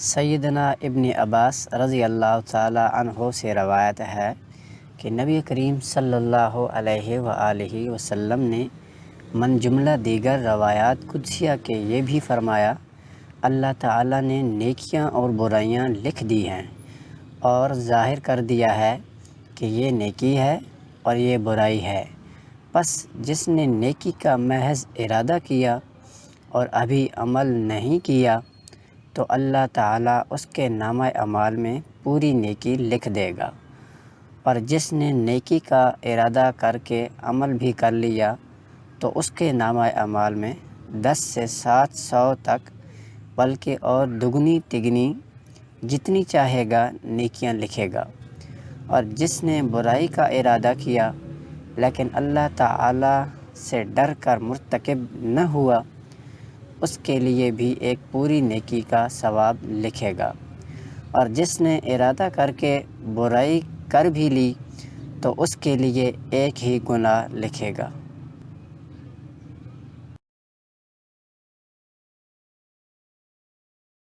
سیدنا ابن عباس رضی اللہ تعالی عنہ سے روایت ہے کہ نبی کریم صلی اللہ علیہ وآلہ وسلم نے من جملہ دیگر روایات قدسیہ کے یہ بھی فرمایا، اللہ تعالیٰ نے نیکیاں اور برائیاں لکھ دی ہیں اور ظاہر کر دیا ہے کہ یہ نیکی ہے اور یہ برائی ہے، پس جس نے نیکی کا محض ارادہ کیا اور ابھی عمل نہیں کیا تو اللہ تعالیٰ اس کے نامہ اعمال میں پوری نیکی لکھ دے گا، اور جس نے نیکی کا ارادہ کر کے عمل بھی کر لیا تو اس کے نامہ اعمال میں 10 سے 700 تک بلکہ اور دگنی تگنی جتنی چاہے گا نیکیاں لکھے گا، اور جس نے برائی کا ارادہ کیا لیکن اللہ تعالیٰ سے ڈر کر مرتکب نہ ہوا، اس کے لیے بھی ایک پوری نیکی کا ثواب لکھے گا، اور جس نے ارادہ کر کے برائی کر بھی لی تو اس کے لیے ایک ہی گناہ لکھے گا۔